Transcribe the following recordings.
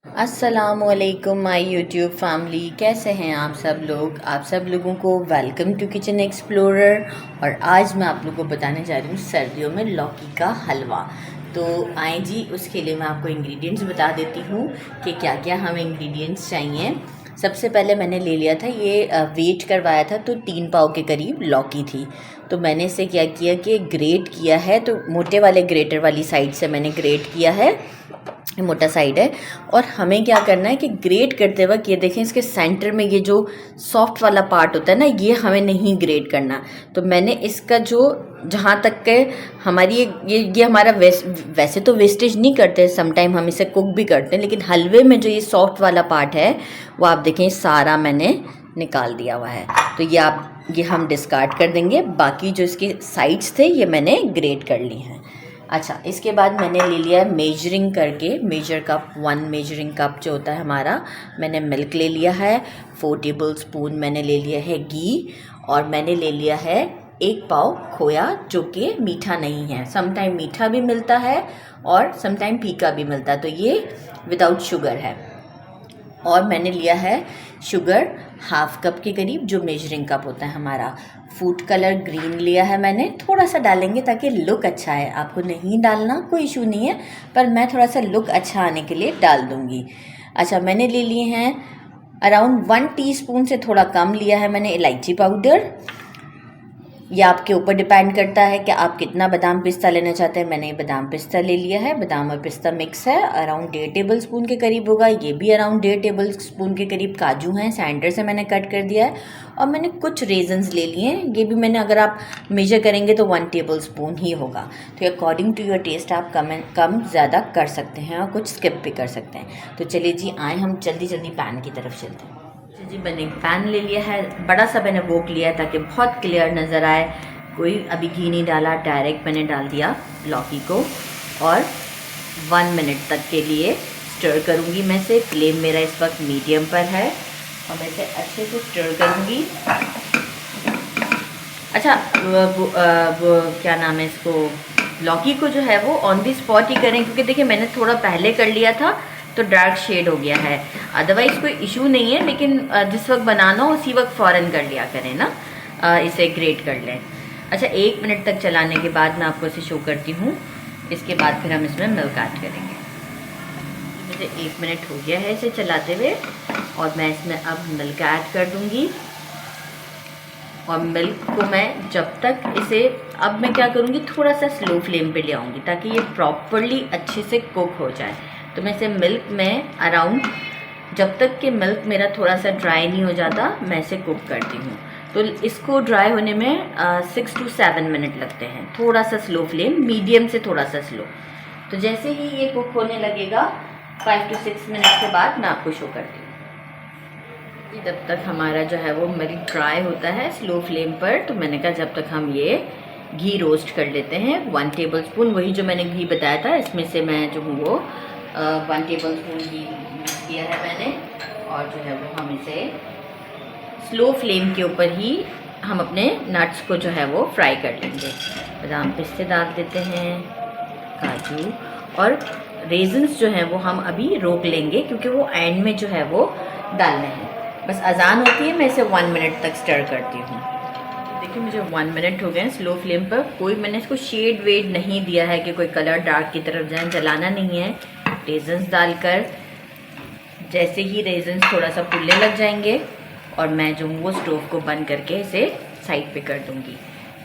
अस्सलामुअलैकुम my YouTube family, कैसे हैं आप सब लोग। आप सब लोगों को वेलकम टू किचन एक्सप्लोरर। और आज मैं आप लोगों को बताने जा रही हूँ सर्दियों में लौकी का हलवा। तो आए जी, उसके लिए मैं आपको इंग्रेडिएंट्स बता देती हूँ कि क्या क्या हमें इंग्रेडिएंट्स चाहिए। सबसे पहले मैंने ले लिया था ये वेट करवाया था, तो 3 पाव के करीब लौकी थी। तो मैंने इसे क्या किया कि ग्रेट किया है, तो मोटे वाले ग्रेटर वाली साइड से मैंने ग्रेट किया है, मोटा साइड है। और हमें क्या करना है कि ग्रेट करते वक्त ये देखें, इसके सेंटर में ये जो सॉफ्ट वाला पार्ट होता है ना, ये हमें नहीं ग्रेट करना। तो मैंने इसका जो जहाँ तक के हमारी ये हमारा वैसे तो वेस्टेज नहीं करते, समटाइम हम इसे कुक भी करते हैं, लेकिन हलवे में जो ये सॉफ्ट वाला पार्ट है वो आप देखें सारा मैंने निकाल दिया हुआ है। तो ये हम डिस्कार्ड कर देंगे। बाकी जो इसके साइड्स थे ये मैंने ग्रेट कर ली हैं। अच्छा, इसके बाद मैंने ले लिया है मेजरिंग करके, मेजर कप 1 मेजरिंग कप जो होता है हमारा, मैंने मिल्क ले लिया है। 4 टेबल स्पून मैंने ले लिया है घी। और मैंने ले लिया है 1 पाव खोया, जो कि मीठा नहीं है। समटाइम मीठा भी मिलता है और समटाइम फीका भी मिलता है, तो ये विदाउट शुगर है। और मैंने लिया है शुगर 1/2 कप के करीब, जो मेजरिंग कप होता है हमारा। फूड कलर ग्रीन लिया है मैंने, थोड़ा सा डालेंगे ताकि लुक अच्छा है। आपको नहीं डालना कोई इशू नहीं है, पर मैं थोड़ा सा लुक अच्छा आने के लिए डाल दूँगी। अच्छा, मैंने ले लिए हैं अराउंड 1 टीस्पून से थोड़ा कम लिया है मैंने इलायची पाउडर। ये आपके ऊपर डिपेंड करता है कि आप कितना बादाम पिस्ता लेना चाहते हैं। मैंने बादाम पिस्ता ले लिया है, बादाम और पिस्ता मिक्स है, अराउंड 1.5 टेबल स्पून के करीब होगा। ये भी अराउंड 1.5 टेबल स्पून के करीब काजू हैं, सेंटर से मैंने कट कर दिया है। और मैंने कुछ रेजन्स ले लिए हैं, ये भी मैंने, अगर आप मेजर करेंगे तो 1 टेबल स्पून ही होगा। तो अकॉर्डिंग टू योर टेस्ट आप कम ज़्यादा कर सकते हैं और कुछ स्किप भी कर सकते हैं। तो चलिए जी, आए हम जल्दी जल्दी पैन की तरफ चलते हैं। जी, मैंने पैन ले लिया है, बड़ा सा मैंने वोक लिया है ताकि बहुत क्लियर नज़र आए। कोई अभी घी नहीं डाला, डायरेक्ट मैंने डाल दिया लौकी को। और 1 मिनट तक के लिए स्टर करूँगी मैं इसे। फ्लेम मेरा इस वक्त मीडियम पर है और मैं इसे अच्छे से स्टर करूँगी। अच्छा, वो क्या नाम है इसको, लौकी को जो है वो ऑन दी स्पॉट ही करें, क्योंकि देखिए मैंने थोड़ा पहले कर लिया था तो डार्क शेड हो गया है। अदरवाइज़ कोई इशू नहीं है, लेकिन जिस वक्त बनाना हो उसी वक्त फ़ौरन कर लिया करें ना, इसे ग्रेट कर लें। अच्छा, 1 मिनट तक चलाने के बाद मैं आपको इसे शो करती हूँ। इसके बाद फिर हम इसमें मिल्क ऐड करेंगे। मुझे 1 मिनट हो गया है इसे चलाते हुए, और मैं इसमें अब मिल्क ऐड कर दूँगी। और मिल्क को मैं जब तक इसे, अब मैं क्या करूँगी, थोड़ा सा स्लो फ्लेम पे ले आऊँगी ताकि ये प्रॉपरली अच्छे से कुक हो जाए। तो मैं इसे मिल्क में अराउंड, जब तक कि मिल्क मेरा थोड़ा सा ड्राई नहीं हो जाता, मैं इसे कुक करती हूँ। तो इसको ड्राई होने में 6 to 7 मिनट लगते हैं। थोड़ा सा स्लो फ्लेम, मीडियम से थोड़ा सा स्लो। तो जैसे ही ये कुक होने लगेगा 5 to 6 मिनट के बाद मैं आपको शो करती हूँ। जब तक हमारा जो है वो मिल्क ड्राई होता है स्लो फ्लेम पर, तो मैंने कहा जब तक हम ये घी रोस्ट कर लेते हैं। 1 टेबल स्पून, वही जो मैंने घी बताया था, इसमें से मैं जो हूँ वो 1 टेबल स्पून घी मिक्स किया है मैंने। और जो है वो हम इसे स्लो फ्लेम के ऊपर ही हम अपने नट्स को जो है वो फ्राई कर लेंगे। बादाम पिस्ते डाल देते हैं, काजू और रेजन्स जो हैं वो हम अभी रोक लेंगे, क्योंकि वो एंड में जो है वो डालने हैं। बस अजान होती है, मैं इसे 1 मिनट तक स्टर करती हूँ। देखिए मुझे 1 मिनट हो गए हैं स्लो फ्लेम पर। कोई मैंने इसको शेड वेड नहीं दिया है कि कोई कलर डार्क की तरफ जाए, जलाना नहीं है। रेजन्स डालकर जैसे ही रेजन्स थोड़ा सा फूलने लग जाएंगे, और मैं जो वो स्टोव को बंद करके इसे साइड पे कर दूँगी।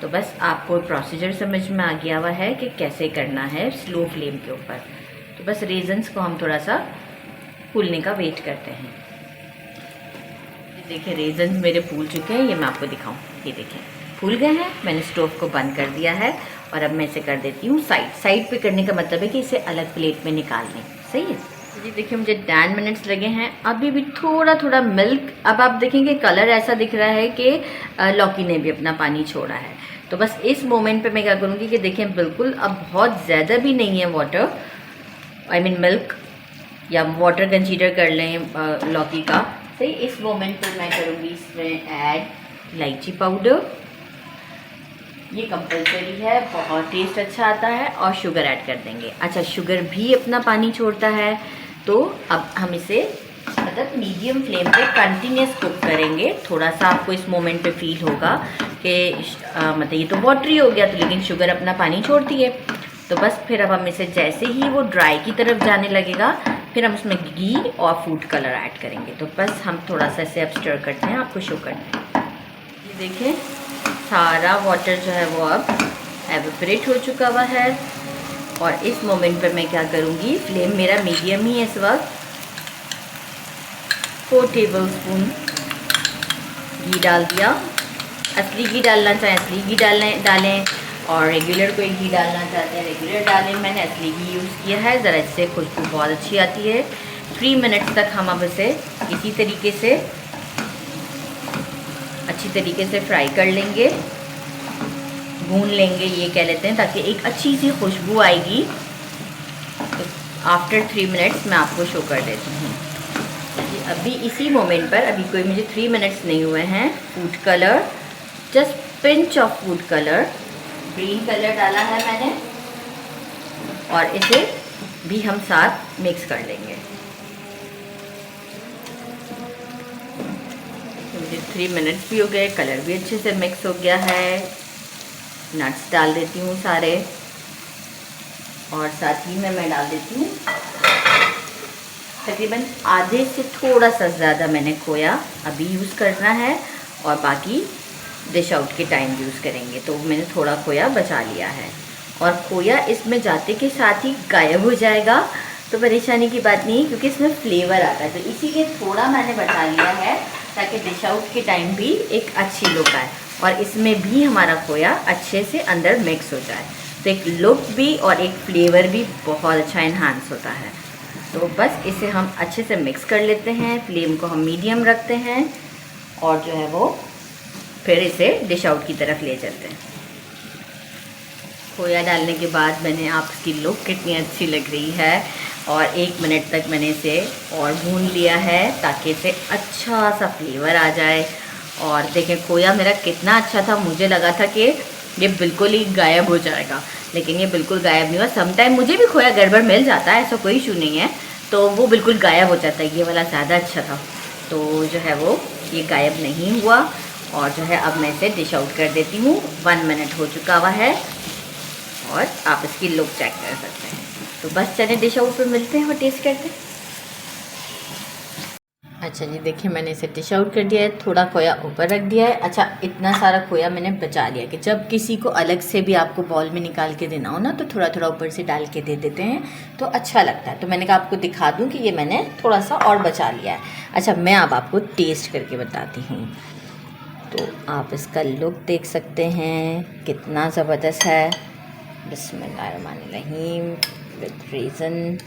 तो बस आपको प्रोसीजर समझ में आ गया हुआ है कि कैसे करना है स्लो फ्लेम के ऊपर। तो बस रेजन्स को हम थोड़ा सा फूलने का वेट करते हैं। देखिए रेजन्स मेरे फूल चुके हैं, ये मैं आपको दिखाऊं। ये देखिए फूल गए हैं। मैंने स्टोव को बंद कर दिया है और अब मैं इसे कर देती हूँ साइड पे करने का मतलब है कि इसे अलग प्लेट में निकाल लें। सही है जी। देखिए मुझे 10 मिनट्स लगे हैं, अभी भी थोड़ा थोड़ा मिल्क। अब आप देखेंगे कलर ऐसा दिख रहा है कि लौकी ने भी अपना पानी छोड़ा है। तो बस इस मोमेंट पे मैं क्या करूँगी कि देखें बिल्कुल अब बहुत ज़्यादा भी नहीं है वाटर, आई मीन मिल्क या वाटर कंसीडर कर लें लौकी का। सही, इस मोमेंट पर मैं करूँगी इसमें ऐड इलायची पाउडर। ये कंपलसरी है, बहुत टेस्ट अच्छा आता है। और शुगर ऐड कर देंगे। अच्छा, शुगर भी अपना पानी छोड़ता है, तो अब हम इसे मतलब मीडियम फ्लेम पे कंटिन्यूस कुक करेंगे। थोड़ा सा आपको इस मोमेंट पे फील होगा कि मतलब ये तो वाटरी हो गया, तो लेकिन शुगर अपना पानी छोड़ती है। तो बस फिर अब हम इसे जैसे ही वो ड्राई की तरफ जाने लगेगा, फिर हम उसमें घी और फूड कलर ऐड करेंगे। तो बस हम थोड़ा सा इसे अब स्टर करते हैं, आपको शो करते हैं। ये देखें, सारा वाटर जो है वो अब एवेपोरेट हो चुका हुआ है। और इस मोमेंट पर मैं क्या करूँगी, फ्लेम मेरा मीडियम ही है इस वक्त। 4 टेबलस्पून घी डाल दिया। असली घी डालना चाहें असली घी डालें और रेगुलर कोई घी डालना चाहते हैं रेगुलर डालें। मैंने असली घी यूज़ किया है, ज़रा इससे खुशबू बहुत अच्छी आती है। 3 मिनट्स तक हम अब इसे इसी तरीके से अच्छी तरीके से फ्राई कर लेंगे, भून लेंगे ये कह लेते हैं, ताकि एक अच्छी सी खुशबू आएगी। तो आफ्टर 3 मिनट्स मैं आपको शो कर देती हूँ। अभी इसी मोमेंट पर, अभी कोई मुझे 3 मिनट्स नहीं हुए हैं, food colour, just pinch of food colour, green colour डाला है मैंने, और इसे भी हम साथ मिक्स कर लेंगे। मुझे 3 मिनट्स भी हो गए, कलर भी अच्छे से मिक्स हो गया है। नट्स डाल देती हूँ सारे, और साथ ही में मैं डाल देती हूँ तकरीबन आधे से थोड़ा सा ज़्यादा मैंने खोया अभी यूज़ करना है, और बाकी डिश आउट के टाइम यूज़ करेंगे। तो मैंने थोड़ा खोया बचा लिया है, और खोया इसमें जाते के साथ ही गायब हो जाएगा, तो परेशानी की बात नहीं, क्योंकि इसमें फ्लेवर आता है। तो इसीलिए थोड़ा मैंने बचा लिया है, ताकि डिश आउट के टाइम भी एक अच्छी लुक आए, और इसमें भी हमारा खोया अच्छे से अंदर मिक्स हो जाए। तो एक लुक भी और एक फ्लेवर भी बहुत अच्छा इन्हांस होता है। तो बस इसे हम अच्छे से मिक्स कर लेते हैं, फ्लेम को हम मीडियम रखते हैं, और जो है वो फिर इसे डिश आउट की तरफ ले चलते हैं। खोया डालने के बाद मैंने आपकी लुक कितनी अच्छी लग रही है, और 1 मिनट तक मैंने इसे और भून लिया है, ताकि इसे अच्छा सा फ्लेवर आ जाए। और देखें खोया मेरा कितना अच्छा था, मुझे लगा था कि ये बिल्कुल ही गायब हो जाएगा, लेकिन ये बिल्कुल गायब नहीं हुआ। समटाइम मुझे भी खोया गड़बड़ मिल जाता है, ऐसा कोई इशू नहीं है, तो वो बिल्कुल गायब हो जाता है। ये वाला ज़्यादा अच्छा था, तो जो है वो ये गायब नहीं हुआ। और जो है अब मैं इसे डिश आउट कर देती हूँ। 1 मिनट हो चुका हुआ है, और आप इसकी लुक चेक कर सकते हैं। तो बस चले डिश आउट पे मिलते हैं और टेस्ट करते हैं। अच्छा जी, देखिए मैंने इसे डिश आउट कर दिया है, थोड़ा खोया ऊपर रख दिया है। अच्छा, इतना सारा खोया मैंने बचा लिया कि जब किसी को अलग से भी आपको बॉल में निकाल के देना हो ना, तो थोड़ा थोड़ा ऊपर से डाल के दे देते हैं, तो अच्छा लगता है। तो मैंने कहा आपको दिखा दूं कि ये मैंने थोड़ा सा और बचा लिया है। अच्छा, मैं अब आपको टेस्ट करके बताती हूँ। तो आप इसका लुक देख सकते हैं कितना ज़बरदस्त है। बिस्मिल्लाहिर्रहमानिर्रहीम विद रीज़न।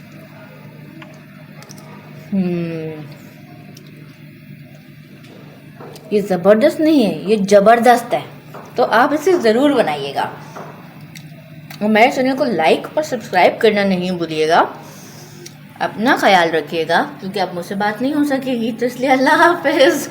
ये ज़बरदस्त नहीं है, ये ज़बरदस्त है। तो आप इसे ज़रूर बनाइएगा, और मेरे चैनल को लाइक और सब्सक्राइब करना नहीं भूलिएगा। अपना ख्याल रखिएगा, क्योंकि अब मुझसे बात नहीं हो सकेगी, तो इसलिए अल्लाह हाफ़िज़।